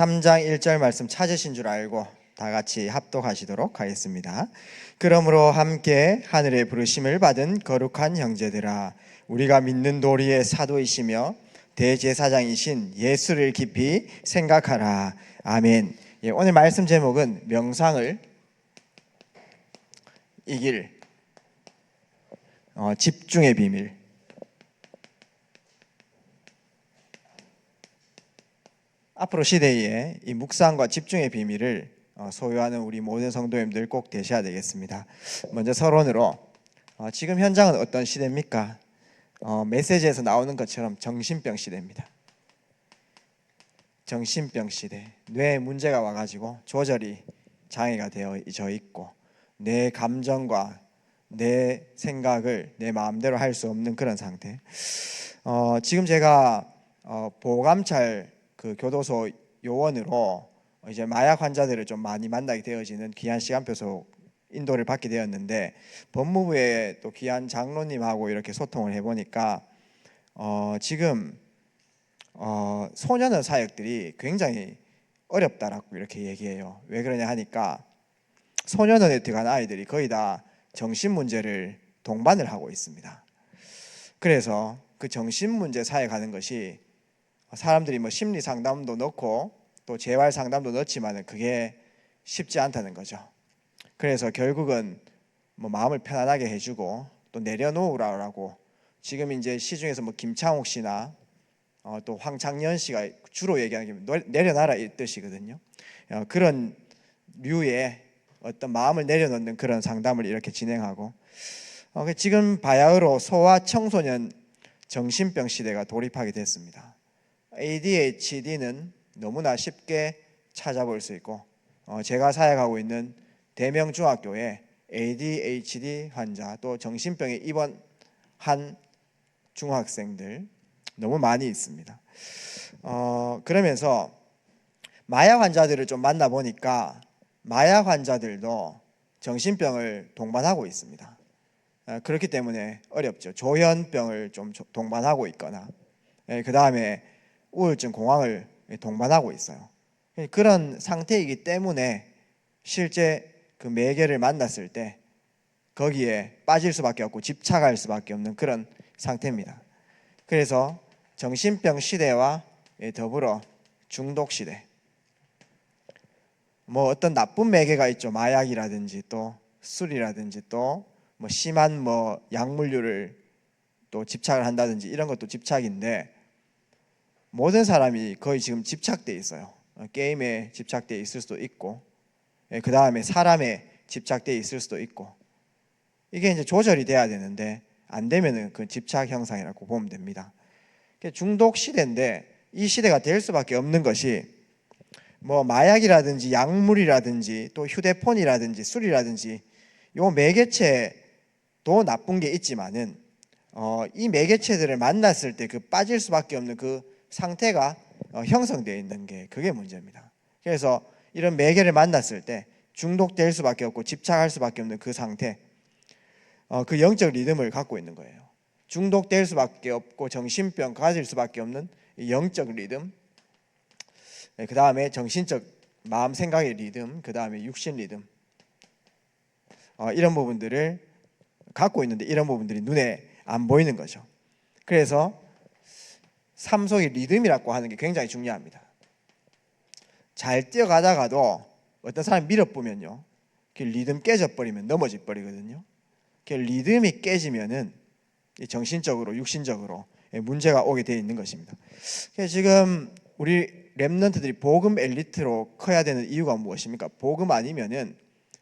3장 1절 말씀 찾으신 줄 알고 다 같이 합독하시도록 하겠습니다. 그러므로 함께 하늘의 부르심을 받은 거룩한 형제들아, 우리가 믿는 도리의 사도이시며 대제사장이신 예수를 깊이 생각하라. 아멘. 오늘 말씀 제목은 명상을 이길 집중의 비밀. 앞으로 시대에 이 묵상과 집중의 비밀을 소유하는 우리 모든 성도님들 꼭 되셔야 되겠습니다. 먼저 서론으로 지금 현장은 어떤 시대입니까? 메시지에서 나오는 것처럼 정신병 시대입니다. 정신병 시대. 뇌에 문제가 와가지고 조절이 장애가 되어져 있고 내 감정과 내 생각을 내 마음대로 할 수 없는 그런 상태. 지금 제가 보감찰 그 교도소 요원으로 이제 마약 환자들을 좀 많이 만나게 되어지는 귀한 시간표 속 인도를 받게 되었는데, 법무부의 또 귀한 장로님하고 이렇게 소통을 해보니까 지금 소년원 사역들이 굉장히 어렵다라고 이렇게 얘기해요. 왜 그러냐 하니까 소년원에 들어간 아이들이 거의 다 정신 문제를 동반을 하고 있습니다. 그래서 그 정신 문제 사역하는 것이 사람들이 심리 상담도 넣고 또 재활 상담도 넣지만은 그게 쉽지 않다는 거죠. 그래서 결국은 마음을 편안하게 해주고 또 내려놓으라고, 지금 이제 시중에서 김창옥 씨나 또 황창년 씨가 주로 얘기하는 게 내려놔라 이 뜻이거든요. 그런 류의 어떤 마음을 내려놓는 그런 상담을 이렇게 진행하고, 지금 바야흐로 소아 청소년 정신병 시대가 돌입하게 됐습니다. ADHD는 너무나 쉽게 찾아볼 수 있고, 제가 사역하고 있는 대명중학교에 ADHD 환자 또 정신병에 입원한 중학생들 너무 많이 있습니다. 그러면서 마약 환자들을 좀 만나보니까 마약 환자들도 정신병을 동반하고 있습니다. 그렇기 때문에 어렵죠. 조현병을 좀 동반하고 있거나 그 다음에 우울증, 공황을 동반하고 있어요. 그런 상태이기 때문에 실제 그 매개를 만났을 때 거기에 빠질 수밖에 없고 집착할 수밖에 없는 그런 상태입니다. 그래서 정신병 시대와 더불어 중독 시대, 어떤 나쁜 매개가 있죠. 마약이라든지 또 술이라든지 또 심한 약물류를 또 집착을 한다든지 이런 것도 집착인데, 모든 사람이 거의 지금 집착돼 있어요. 게임에 집착돼 있을 수도 있고, 그 다음에 사람에 집착돼 있을 수도 있고, 이게 이제 조절이 돼야 되는데 안 되면은 그 집착 형상이라고 보면 됩니다. 중독 시대인데 이 시대가 될 수밖에 없는 것이 마약이라든지 약물이라든지 또 휴대폰이라든지 술이라든지 요 매개체도 나쁜 게 있지만은 이 매개체들을 만났을 때 그 빠질 수밖에 없는 그 상태가 형성되어 있는 게 그게 문제입니다. 그래서 이런 매개를 만났을 때 중독될 수밖에 없고 집착할 수밖에 없는 그 상태, 그 영적 리듬을 갖고 있는 거예요. 중독될 수밖에 없고 정신병 가질 수밖에 없는 영적 리듬, 그 다음에 정신적 마음 생각의 리듬, 그 다음에 육신 리듬, 이런 부분들을 갖고 있는데 이런 부분들이 눈에 안 보이는 거죠. 그래서 삶 속의 리듬이라고 하는 게 굉장히 중요합니다. 잘 뛰어가다가도 어떤 사람이 밀어보면요, 그 리듬 깨져버리면 넘어져 버리거든요. 그 리듬이 깨지면은 정신적으로 육신적으로 문제가 오게 되어 있는 것입니다. 그래서 지금 우리 렘넌트들이 복음 엘리트로 커야 되는 이유가 무엇입니까? 복음 아니면은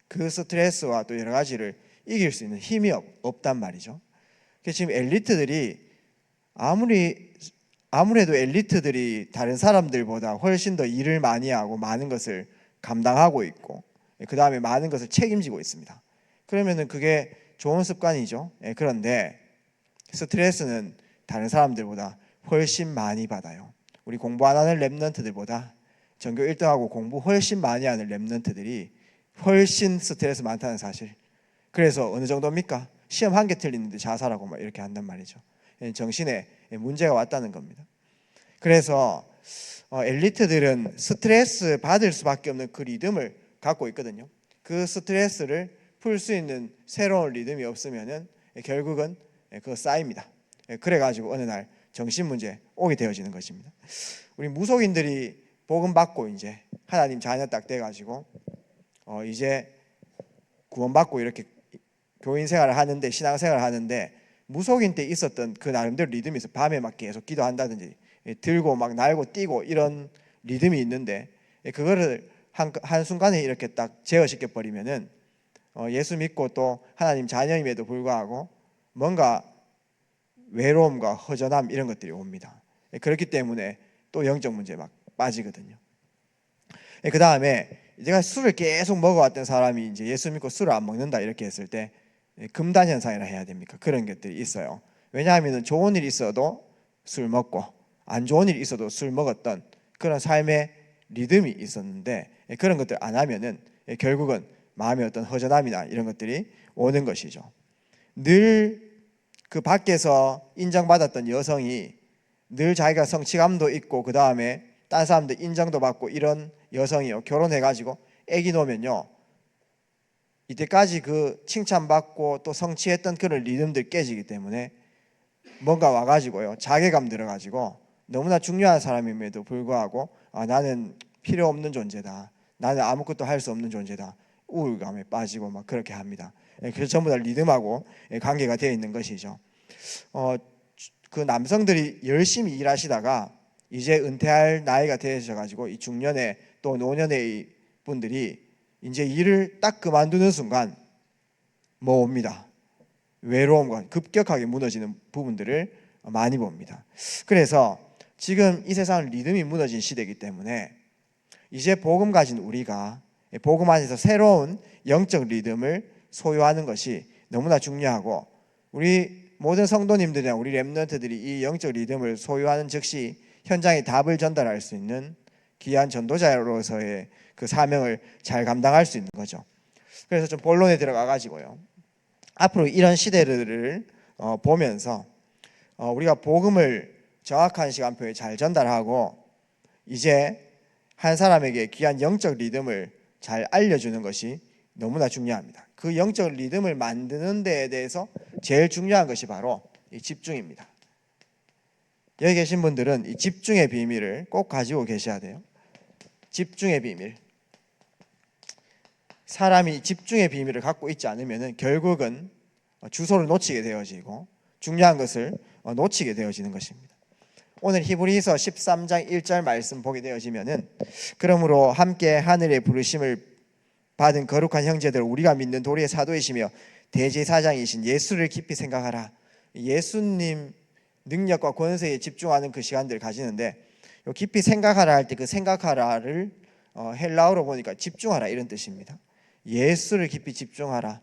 그 스트레스와 또 여러 가지를 이길 수 있는 힘이 없단 말이죠. 그래서 지금 엘리트들이 아무래도 엘리트들이 다른 사람들보다 훨씬 더 일을 많이 하고 많은 것을 감당하고 있고 그 다음에 많은 것을 책임지고 있습니다. 그러면은 그게 좋은 습관이죠. 그런데 스트레스는 다른 사람들보다 훨씬 많이 받아요. 우리 공부 안 하는 렘넌트들보다 전교 1등하고 공부 훨씬 많이 하는 렘넌트들이 훨씬 스트레스 많다는 사실. 그래서 어느 정도입니까? 시험 한 개 틀리는데 자살하고 이렇게 한단 말이죠. 정신에 문제가 왔다는 겁니다. 그래서 엘리트들은 스트레스 받을 수밖에 없는 그 리듬을 갖고 있거든요. 그 스트레스를 풀 수 있는 새로운 리듬이 없으면은 결국은 그거 쌓입니다. 그래가지고 어느 날 정신 문제 오게 되어지는 것입니다. 우리 무속인들이 복음 받고 이제 하나님 자녀 딱 돼가지고 이제 구원받고 이렇게 교인 생활을 하는데, 신앙 생활을 하는데, 무속인 때 있었던 그 나름대로 리듬이 있어. 밤에 막 계속 기도한다든지 들고 막 날고 뛰고 이런 리듬이 있는데, 그거를 한순간에 이렇게 딱 제어시켜 버리면은 예수 믿고 또 하나님 자녀임에도 불구하고 뭔가 외로움과 허전함 이런 것들이 옵니다. 그렇기 때문에 또 영적 문제에 막 빠지거든요. 그 다음에 제가 술을 계속 먹어왔던 사람이 이제 예수 믿고 술을 안 먹는다 이렇게 했을 때 금단 현상이라 해야 됩니까? 그런 것들이 있어요. 왜냐하면 좋은 일이 있어도 술 먹고 안 좋은 일이 있어도 술 먹었던 그런 삶의 리듬이 있었는데, 그런 것들 안 하면은 결국은 마음의 어떤 허전함이나 이런 것들이 오는 것이죠. 늘 그 밖에서 인정받았던 여성이 늘 자기가 성취감도 있고 그 다음에 딴 사람들 인정도 받고 이런 여성이요, 결혼해가지고 아기 놓으면요, 이때까지 그 칭찬받고 또 성취했던 그런 리듬들 깨지기 때문에 뭔가 와가지고요, 자괴감 들어가지고 너무나 중요한 사람임에도 불구하고 나는 필요 없는 존재다, 나는 아무것도 할 수 없는 존재다, 우울감에 빠지고 막 그렇게 합니다. 그래서 전부 다 리듬하고 관계가 되어 있는 것이죠. 그 남성들이 열심히 일하시다가 이제 은퇴할 나이가 되셔가지고 이 중년에 또 노년의 분들이 이제 일을 딱 그만두는 순간 뭐 옵니다. 외로움과 급격하게 무너지는 부분들을 많이 봅니다. 그래서 지금 이 세상은 리듬이 무너진 시대이기 때문에 이제 복음 가진 우리가 복음 안에서 새로운 영적 리듬을 소유하는 것이 너무나 중요하고, 우리 모든 성도님들이나 우리 렘넌트들이 이 영적 리듬을 소유하는 즉시 현장에 답을 전달할 수 있는 귀한 전도자로서의 그 사명을 잘 감당할 수 있는 거죠. 그래서 좀 본론에 들어가 가지고요, 앞으로 이런 시대를 보면서 우리가 복음을 정확한 시간표에 잘 전달하고 이제 한 사람에게 귀한 영적 리듬을 잘 알려주는 것이 너무나 중요합니다. 그 영적 리듬을 만드는 데에 대해서 제일 중요한 것이 바로 이 집중입니다. 여기 계신 분들은 이 집중의 비밀을 꼭 가지고 계셔야 돼요. 집중의 비밀. 사람이 집중의 비밀을 갖고 있지 않으면 결국은 주소를 놓치게 되어지고 중요한 것을 놓치게 되어지는 것입니다. 오늘 히브리서 13장 1절 말씀 보게 되어지면은, 그러므로 함께 하늘의 부르심을 받은 거룩한 형제들, 우리가 믿는 도리의 사도이시며 대제사장이신 예수를 깊이 생각하라. 예수님 능력과 권세에 집중하는 그 시간들을 가지는데, 깊이 생각하라 할 때 그 생각하라를 헬라어로 보니까 집중하라 이런 뜻입니다. 예수를 깊이 집중하라.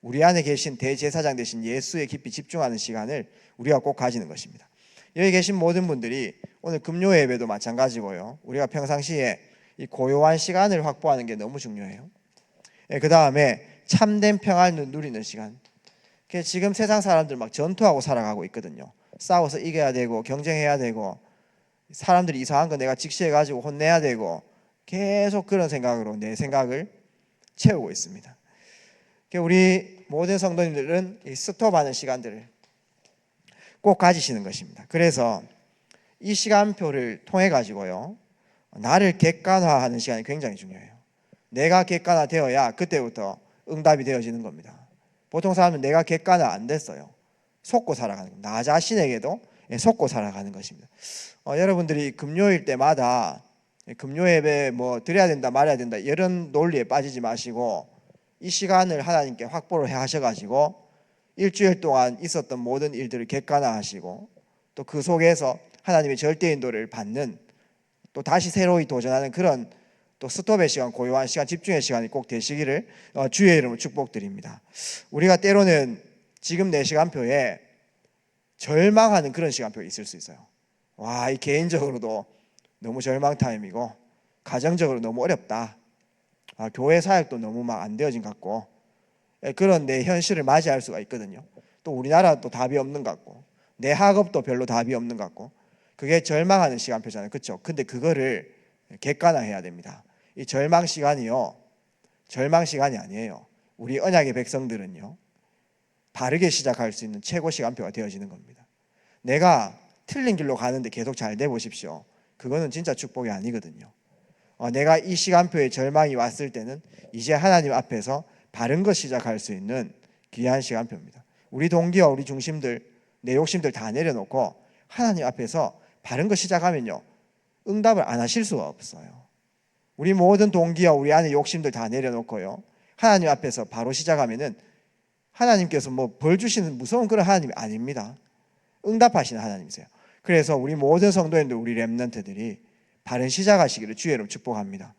우리 안에 계신 대제사장 되신 예수에 깊이 집중하는 시간을 우리가 꼭 가지는 것입니다. 여기 계신 모든 분들이 오늘 금요 예배도 마찬가지고요, 우리가 평상시에 이 고요한 시간을 확보하는 게 너무 중요해요. 그 다음에 참된 평안을 누리는 시간. 지금 세상 사람들 막 전투하고 살아가고 있거든요. 싸워서 이겨야 되고 경쟁해야 되고 사람들이 이상한 거 내가 직시해가지고 혼내야 되고 계속 그런 생각으로 내 생각을 채우고 있습니다. 우리 모든 성도님들은 이 스톱하는 시간들을 꼭 가지시는 것입니다. 그래서 이 시간표를 통해 가지고요, 나를 객관화하는 시간이 굉장히 중요해요. 내가 객관화 되어야 그때부터 응답이 되어지는 겁니다. 보통 사람은 내가 객관화 안 됐어요. 속고 살아가는 겁니다. 나 자신에게도 속고 살아가는 것입니다. 여러분들이 금요일 때마다 금요 예배 뭐 드려야 된다 말아야 된다 이런 논리에 빠지지 마시고 이 시간을 하나님께 확보를 하셔가지고 일주일 동안 있었던 모든 일들을 객관화하시고 또 그 속에서 하나님의 절대 인도를 받는, 또 다시 새로이 도전하는 그런 또 스톱의 시간, 고요한 시간, 집중의 시간이 꼭 되시기를 주의 이름으로 축복드립니다. 우리가 때로는 지금 내 시간표에 절망하는 그런 시간표가 있을 수 있어요. 와, 이 개인적으로도 너무 절망 타임이고 가정적으로 너무 어렵다. 교회 사역도 너무 막 안 되어진 것 같고, 그런 내 현실을 맞이할 수가 있거든요. 또 우리나라 또 답이 없는 것 같고 내 학업도 별로 답이 없는 것 같고 그게 절망하는 시간표잖아요. 그렇죠? 근데 그거를 객관화해야 됩니다. 이 절망 시간이요, 절망 시간이 아니에요. 우리 언약의 백성들은요, 바르게 시작할 수 있는 최고 시간표가 되어지는 겁니다. 내가 틀린 길로 가는데 계속 잘 돼 보십시오. 그거는 진짜 축복이 아니거든요. 내가 이 시간표에 절망이 왔을 때는 이제 하나님 앞에서 바른 것 시작할 수 있는 귀한 시간표입니다. 우리 동기와 우리 중심들, 내 욕심들 다 내려놓고 하나님 앞에서 바른 것 시작하면요, 응답을 안 하실 수가 없어요. 우리 모든 동기와 우리 안에 욕심들 다 내려놓고요, 하나님 앞에서 바로 시작하면은 하나님께서 뭐 벌 주시는 무서운 그런 하나님이 아닙니다. 응답하시는 하나님이세요. 그래서 우리 모든 성도님들, 우리 렘넌트들이 바른 시작하시기를 주의 이름으로 축복합니다.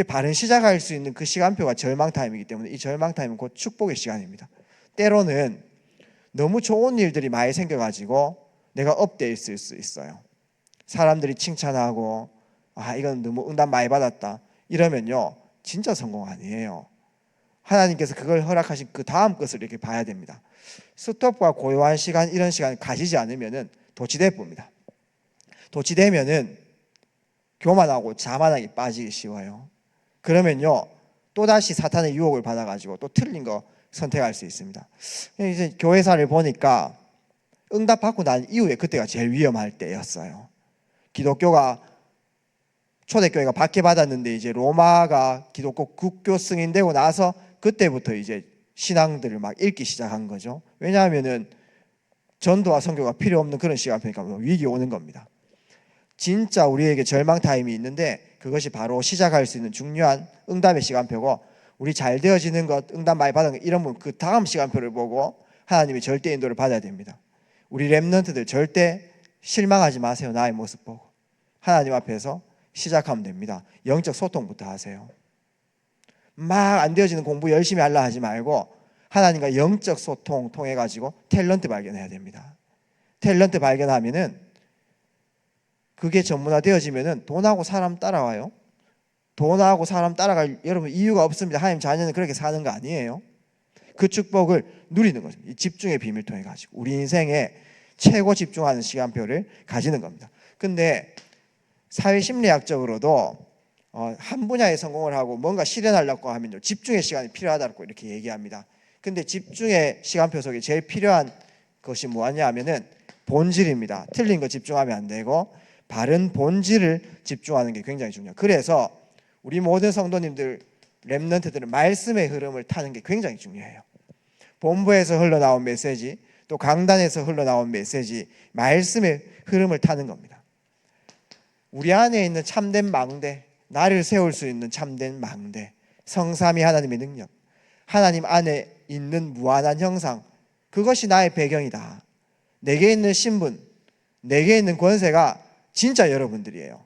바른 시작할 수 있는 그 시간표가 절망 타임이기 때문에 이 절망 타임은 곧 축복의 시간입니다. 때로는 너무 좋은 일들이 많이 생겨가지고 내가 업돼 있을 수 있어요. 사람들이 칭찬하고 이건 너무 응답 많이 받았다 이러면요, 진짜 성공 아니에요. 하나님께서 그걸 허락하신 그 다음 것을 이렇게 봐야 됩니다. 스톱과 고요한 시간, 이런 시간을 가지지 않으면은 도취돼 봅니다. 도취되면은 교만하고 자만하게 빠지기 쉬워요. 그러면요, 또다시 사탄의 유혹을 받아가지고 또 틀린 거 선택할 수 있습니다. 이제 교회사를 보니까 응답받고 난 이후에 그때가 제일 위험할 때였어요. 기독교가, 초대교회가 박해받았는데 이제 로마가 기독교 국교 승인되고 나서 그때부터 이제 신앙들을 막 읽기 시작한 거죠. 왜냐하면은 전도와 선교가 필요 없는 그런 시간표니까 위기 오는 겁니다. 진짜 우리에게 절망 타임이 있는데 그것이 바로 시작할 수 있는 중요한 응답의 시간표고, 우리 잘 되어지는 것, 응답 많이 받은 것, 이런 분 그 다음 시간표를 보고 하나님의 절대 인도를 받아야 됩니다. 우리 렘넌트들 절대 실망하지 마세요. 나의 모습 보고 하나님 앞에서 시작하면 됩니다. 영적 소통부터 하세요. 막 안 되어지는 공부 열심히 하려 하지 말고 하나님과 영적 소통 통해 가지고 탤런트 발견해야 됩니다. 탤런트 발견하면은 그게 전문화되어지면은 돈하고 사람 따라와요. 돈하고 사람 따라갈 여러분 이유가 없습니다. 하나님 자녀는 그렇게 사는 거 아니에요. 그 축복을 누리는 거죠. 이 집중의 비밀 통해 가지고 우리 인생에 최고 집중하는 시간표를 가지는 겁니다. 근데 사회심리학적으로도 한 분야에 성공을 하고 뭔가 실현하려고 하면요, 집중의 시간이 필요하다고 이렇게 얘기합니다. 근데 집중의 시간표 속에 제일 필요한 것이 뭐냐 하면은 본질입니다. 틀린 거 집중하면 안 되고 바른 본질을 집중하는 게 굉장히 중요해요. 그래서 우리 모든 성도님들, 렘넌트들은 말씀의 흐름을 타는 게 굉장히 중요해요. 본부에서 흘러나온 메시지, 또 강단에서 흘러나온 메시지, 말씀의 흐름을 타는 겁니다. 우리 안에 있는 참된 망대, 나를 세울 수 있는 참된 망대, 성삼위 하나님의 능력, 하나님 안에 있는 무한한 형상, 그것이 나의 배경이다. 내게 있는 신분, 내게 있는 권세가 진짜 여러분들이에요.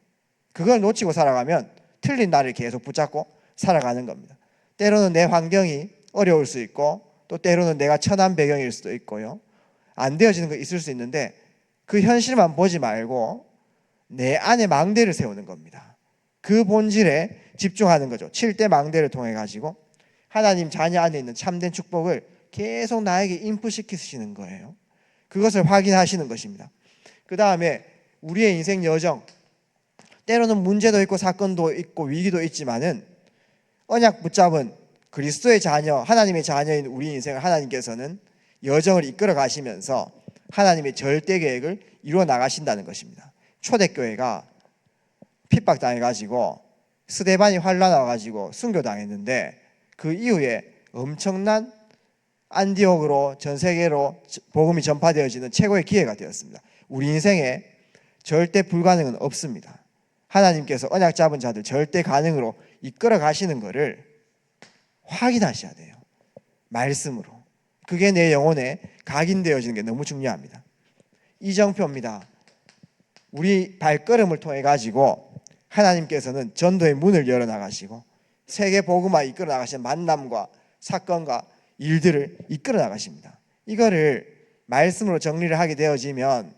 그걸 놓치고 살아가면 틀린 나를 계속 붙잡고 살아가는 겁니다. 때로는 내 환경이 어려울 수 있고, 또 때로는 내가 천한 배경일 수도 있고요, 안 되어지는 거 있을 수 있는데 그 현실만 보지 말고 내 안에 망대를 세우는 겁니다. 그 본질에 집중하는 거죠. 7대 망대를 통해 가지고 하나님 자녀 안에 있는 참된 축복을 계속 나에게 인풋시키시는 거예요. 그것을 확인하시는 것입니다. 그 다음에 우리의 인생 여정, 때로는 문제도 있고 사건도 있고 위기도 있지만은 언약 붙잡은 그리스도의 자녀, 하나님의 자녀인 우리 인생을 하나님께서는 여정을 이끌어 가시면서 하나님의 절대 계획을 이루어 나가신다는 것입니다. 초대교회가 핍박당해가지고 스데반이 환란 와가지고 순교당했는데 그 이후에 엄청난 안디옥으로 전 세계로 복음이 전파되어지는 최고의 기회가 되었습니다. 우리 인생에 절대 불가능은 없습니다. 하나님께서 언약 잡은 자들 절대 가능으로 이끌어 가시는 것을 확인하셔야 돼요. 말씀으로. 그게 내 영혼에 각인되어지는 게 너무 중요합니다. 이정표입니다. 우리 발걸음을 통해 가지고 하나님께서는 전도의 문을 열어나가시고 세계 복음화 이끌어 나가시는 만남과 사건과 일들을 이끌어 나가십니다. 이거를 말씀으로 정리를 하게 되어지면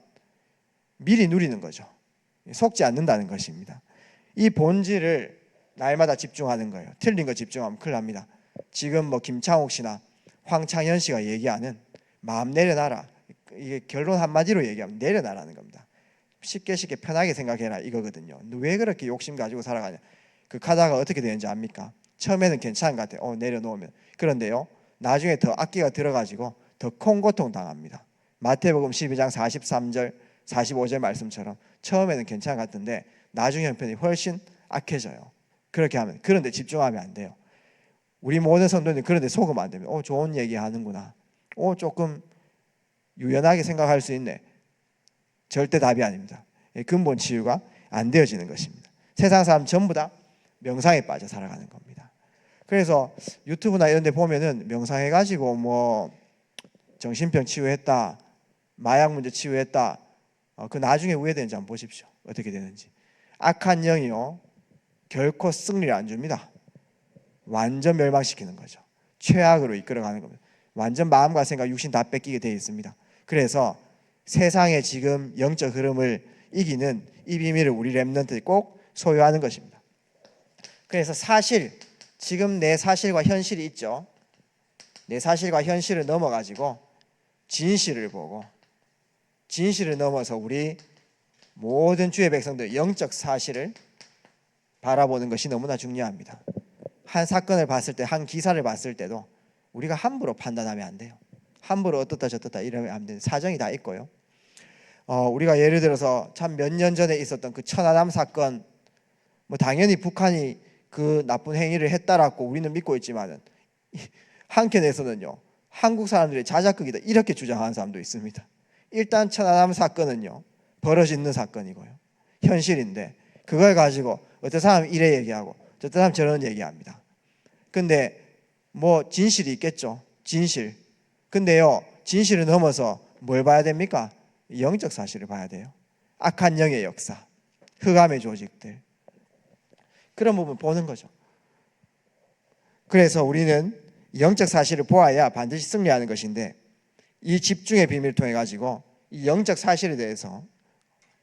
미리 누리는 거죠. 속지 않는다는 것입니다. 이 본질을 날마다 집중하는 거예요. 틀린 거 집중하면 큰일 납니다. 지금 뭐 김창옥 씨나 황창현 씨가 얘기하는 마음 내려놔라, 이게 결론 한마디로 얘기하면 내려놔라는 겁니다. 쉽게 편하게 생각해라 이거거든요. 너 왜 그렇게 욕심 가지고 살아가냐. 그 가다가 어떻게 되는지 압니까? 처음에는 괜찮은 것 같아요. 내려놓으면. 그런데요, 나중에 더 악기가 들어가지고 더 큰 고통 당합니다. 마태복음 12장 43절 45절 말씀처럼 처음에는 괜찮은 것 같은데 나중 형편이 훨씬 악해져요. 그렇게 하면. 그런데 집중하면 안 돼요. 우리 모든 성도는 그런데 속으면 안 됩니다. 좋은 얘기 하는구나. 조금 유연하게 생각할 수 있네. 절대 답이 아닙니다. 근본 치유가 안 되어지는 것입니다. 세상 사람 전부 다 명상에 빠져 살아가는 겁니다. 그래서 유튜브나 이런 데 보면은 명상해가지고 뭐 정신병 치유했다, 마약 문제 치유했다, 그 나중에 후회되는지 한번 보십시오. 어떻게 되는지. 악한 영이요, 결코 승리를 안 줍니다. 완전 멸망시키는 거죠. 최악으로 이끌어가는 겁니다. 완전 마음과 생각, 육신 다 뺏기게 되어 있습니다. 그래서 세상의 지금 영적 흐름을 이기는 이 비밀을 우리 렘넌트들이 꼭 소유하는 것입니다. 그래서 사실, 지금 내 사실과 현실이 있죠. 내 사실과 현실을 넘어가지고 진실을 보고, 진실을 넘어서 우리 모든 주의 백성들 영적 사실을 바라보는 것이 너무나 중요합니다. 한 사건을 봤을 때, 한 기사를 봤을 때도 우리가 함부로 판단하면 안 돼요. 함부로 어떻다 저떻다 이러면 안 돼요. 사정이 다 있고요. 우리가 예를 들어서 참 몇 년 전에 있었던 그 천안함 사건, 뭐 당연히 북한이 그 나쁜 행위를 했다라고 우리는 믿고 있지만은 한켠에서는요, 한국 사람들의 자작극이다 이렇게 주장하는 사람도 있습니다. 일단 천안함 사건은요, 벌어지는 사건이고요, 현실인데 그걸 가지고 어떤 사람은 이래 얘기하고 어떤 사람은 저런 얘기합니다. 근데 뭐 진실이 있겠죠. 진실. 근데요, 진실을 넘어서 뭘 봐야 됩니까? 영적 사실을 봐야 돼요. 악한 영의 역사, 흑암의 조직들, 그런 부분 보는 거죠. 그래서 우리는 영적 사실을 보아야 반드시 승리하는 것인데, 이 집중의 비밀을 통해 가지고 이 영적 사실에 대해서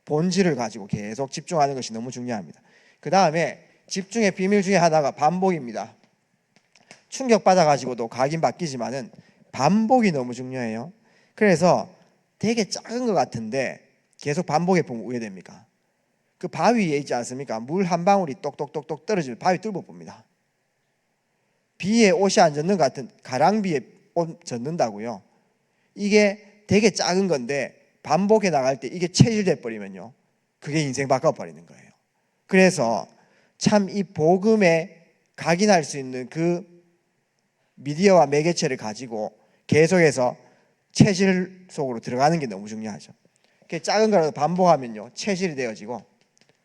본질을 가지고 계속 집중하는 것이 너무 중요합니다. 그 다음에 집중의 비밀 중에 하나가 반복입니다. 충격받아 가지고도 각인 바뀌지만은 반복이 너무 중요해요. 그래서 되게 작은 것 같은데 계속 반복해 보면 우회됩니까? 그 바위 위에 있지 않습니까? 물 한 방울이 똑똑똑똑 떨어지면 바위 뚫어 봅니다. 비에 옷이 안 젖는 것 같은, 가랑비에 옷 젖는다고요. 이게 되게 작은 건데 반복해 나갈 때 이게 체질돼 버리면요, 그게 인생 바꿔버리는 거예요. 그래서 참 이 복음에 각인할 수 있는 그 미디어와 매개체를 가지고 계속해서 체질 속으로 들어가는 게 너무 중요하죠. 작은 거라도 반복하면요, 체질이 되어지고,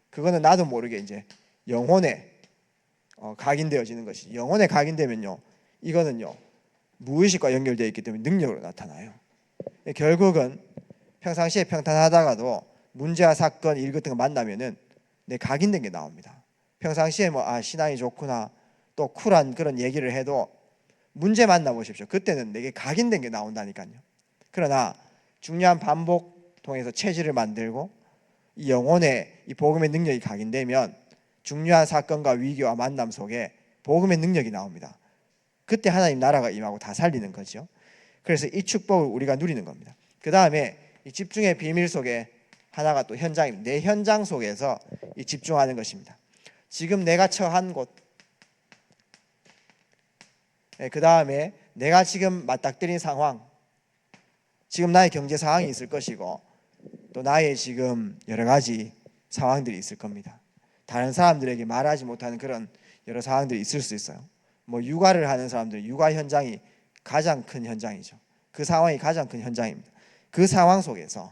그거는 나도 모르게 이제 영혼에 각인되어지는 것이, 영혼에 각인되면요, 이거는요 무의식과 연결되어 있기 때문에 능력으로 나타나요. 결국은 평상시에 평탄하다가도 문제와 사건, 일 같은 거 만나면은 내 각인된 게 나옵니다. 평상시에 신앙이 좋구나, 또 쿨한 그런 얘기를 해도 문제 만나보십시오. 그때는 내게 각인된 게 나온다니까요. 그러나 중요한 반복 통해서 체질을 만들고 이 영혼의 이 복음의 능력이 각인되면 중요한 사건과 위기와 만남 속에 복음의 능력이 나옵니다. 그때 하나님 나라가 임하고 다 살리는 거죠. 그래서 이 축복을 우리가 누리는 겁니다. 그 다음에 이 집중의 비밀 속에 하나가 또 현장입니다. 내 현장 속에서 이 집중하는 것입니다. 지금 내가 처한 곳, 그 다음에 내가 지금 맞닥뜨린 상황, 지금 나의 경제 상황이 있을 것이고 또 나의 지금 여러 가지 상황들이 있을 겁니다. 다른 사람들에게 말하지 못하는 그런 여러 상황들이 있을 수 있어요. 뭐 육아를 하는 사람들, 육아 현장이 가장 큰 현장이죠. 그 상황이 가장 큰 현장입니다. 그 상황 속에서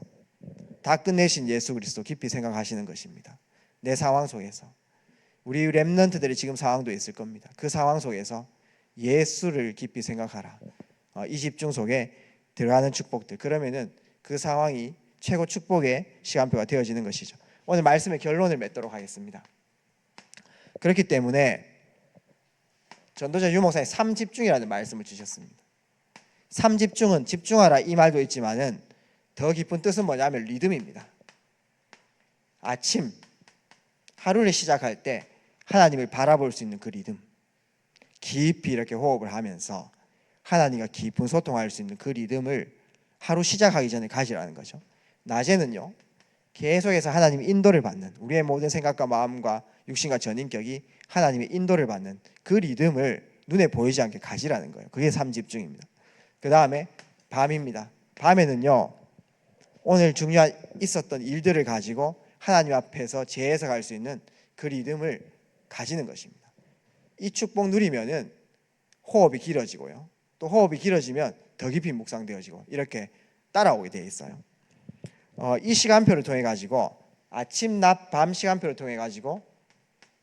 다 끝내신 예수 그리스도 깊이 생각하시는 것입니다. 내 상황 속에서 우리 렘넌트들이 지금 상황도 있을 겁니다. 그 상황 속에서 예수를 깊이 생각하라. 이 집중 속에 들어가는 축복들, 그러면은 그 상황이 최고 축복의 시간표가 되어지는 것이죠. 오늘 말씀의 결론을 맺도록 하겠습니다. 그렇기 때문에 전도자 유목사님 3집중이라는 말씀을 주셨습니다. 3집중은 집중하라 이 말도 있지만은 더 깊은 뜻은 뭐냐면 리듬입니다. 아침 하루를 시작할 때 하나님을 바라볼 수 있는 그 리듬, 깊이 이렇게 호흡을 하면서 하나님과 깊은 소통할 수 있는 그 리듬을 하루 시작하기 전에 가지라는 거죠. 낮에는요, 계속해서 하나님의 인도를 받는, 우리의 모든 생각과 마음과 육신과 전인격이 하나님의 인도를 받는 그 리듬을 눈에 보이지 않게 가지라는 거예요. 그게 삶 집중입니다. 그 다음에 밤입니다. 밤에는요, 오늘 중요한 있었던 일들을 가지고 하나님 앞에서 재해석할 수 있는 그 리듬을 가지는 것입니다. 이 축복 누리면은 호흡이 길어지고요, 또 호흡이 길어지면 더 깊이 묵상되어지고 이렇게 따라오게 되어 있어요. 이 시간표를 통해 가지고 아침, 낮, 밤 시간표를 통해 가지고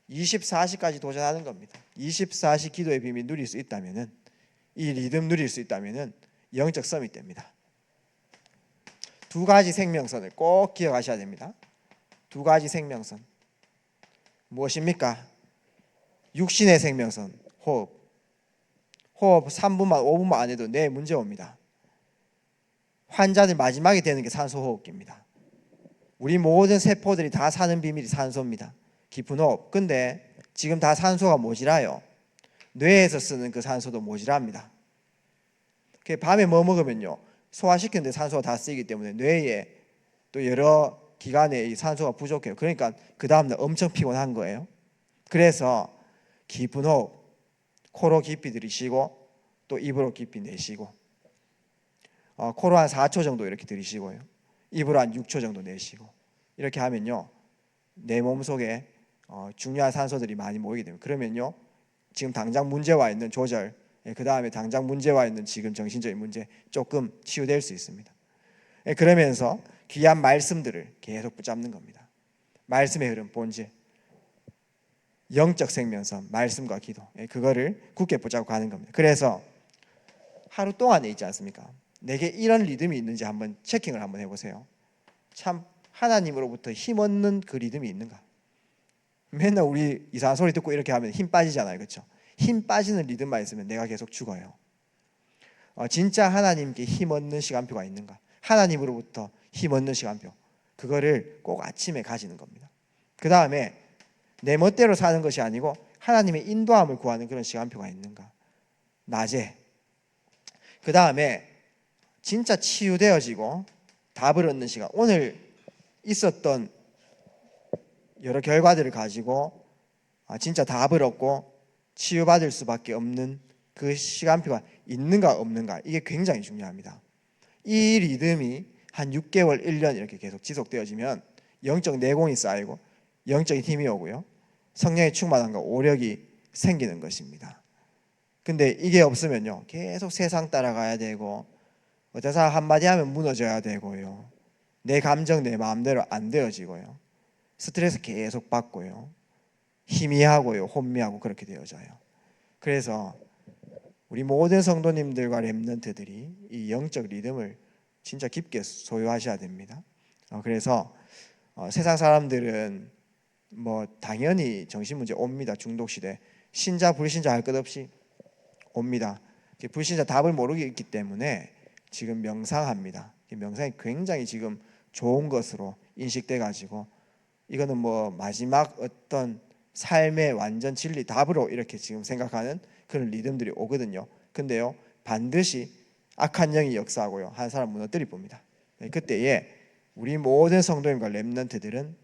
24시까지 도전하는 겁니다. 24시 기도의 비밀 누릴 수 있다면은, 이 리듬 누릴 수 있다면은 영적 서밋 됩니다. 두 가지 생명선을 꼭 기억하셔야 됩니다. 두 가지 생명선 무엇입니까? 육신의 생명선 호흡. 호흡 3분만 5분만 안 해도 뇌에 문제 옵니다. 환자들 마지막에 되는 게 산소호흡기입니다. 우리 모든 세포들이 다 사는 비밀이 산소입니다. 깊은 호흡. 근데 지금 다 산소가 모자라요. 뇌에서 쓰는 그 산소도 모자랍니다. 밤에 뭐 먹으면요, 소화시키는데 산소가 다 쓰이기 때문에 뇌에 또 여러 기관에 이 산소가 부족해요. 그러니까 그 다음날 엄청 피곤한 거예요. 그래서 깊은 호흡, 코로 깊이 들이쉬고 또 입으로 깊이 내쉬고, 코로 한 4초 정도 이렇게 들이쉬고요, 입으로 한 6초 정도 내쉬고, 이렇게 하면요 내 몸속에 중요한 산소들이 많이 모이게 됩니다. 그러면요 지금 당장 문제와 있는 조절, 그 다음에 당장 문제와 있는 지금 정신적인 문제 조금 치유될 수 있습니다. 그러면서 귀한 말씀들을 계속 붙잡는 겁니다. 말씀의 흐름, 본질, 영적 생명선, 말씀과 기도, 그거를 굳게 붙잡고 가는 겁니다. 그래서 하루 동안에 있지 않습니까? 내게 이런 리듬이 있는지 한번 체킹을 한번 해보세요. 참 하나님으로부터 힘 얻는 그 리듬이 있는가? 맨날 우리 이상한 소리 듣고 이렇게 하면 힘 빠지잖아요, 그렇죠? 힘 빠지는 리듬만 있으면 내가 계속 죽어요. 진짜 하나님께 힘 얻는 시간표가 있는가? 하나님으로부터 힘 얻는 시간표, 그거를 꼭 아침에 가지는 겁니다. 그 다음에 내 멋대로 사는 것이 아니고 하나님의 인도함을 구하는 그런 시간표가 있는가? 낮에. 그 다음에 진짜 치유되어지고 답을 얻는 시간, 오늘 있었던 여러 결과들을 가지고 진짜 답을 얻고 치유받을 수밖에 없는 그 시간표가 있는가 없는가, 이게 굉장히 중요합니다. 이 리듬이 한 6개월, 1년 이렇게 계속 지속되어지면 영적 내공이 쌓이고 영적인 힘이 오고요, 성령의 충만함과 오력이 생기는 것입니다. 근데 이게 없으면요 계속 세상 따라가야 되고, 어떤 사람 한마디 하면 무너져야 되고요, 내 감정 내 마음대로 안 되어지고요, 스트레스 계속 받고요, 희미하고요, 혼미하고 그렇게 되어져요. 그래서 우리 모든 성도님들과 렘넌트들이 이 영적 리듬을 진짜 깊게 소유하셔야 됩니다. 그래서 세상 사람들은 뭐 당연히 정신문제 옵니다. 중독시대 신자 불신자 할 것 없이 옵니다. 불신자 답을 모르기 때문에 지금 명상합니다. 명상이 굉장히 지금 좋은 것으로 인식돼 가지고, 이거는 뭐 마지막 어떤 삶의 완전 진리 답으로 이렇게 지금 생각하는 그런 리듬들이 오거든요. 근데요 반드시 악한 영이 역사하고요 한 사람 무너뜨리 봅니다. 그때에 우리 모든 성도님과 렘넌트들은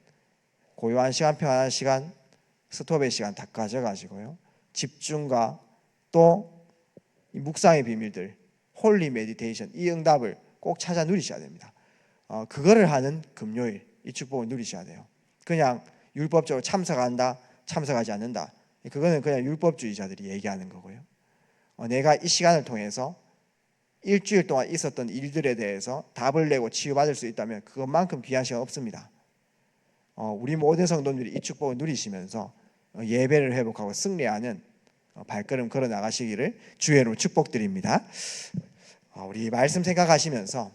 고요한 시간표 하나 시간, 스톱의 시간 다 가져가지고요, 집중과 또 이 묵상의 비밀들, 홀리 메디테이션, 이 응답을 꼭 찾아 누리셔야 됩니다. 그거를 하는 금요일 이 축복을 누리셔야 돼요. 그냥 율법적으로 참석한다, 참석하지 않는다, 그거는 그냥 율법주의자들이 얘기하는 거고요. 내가 이 시간을 통해서 일주일 동안 있었던 일들에 대해서 답을 내고 치유받을 수 있다면 그것만큼 귀한 시간 없습니다. 우리 모든 성도들이 이 축복을 누리시면서 예배를 회복하고 승리하는 발걸음 걸어 나가시기를 주의 이름으로 축복드립니다. 우리 말씀 생각하시면서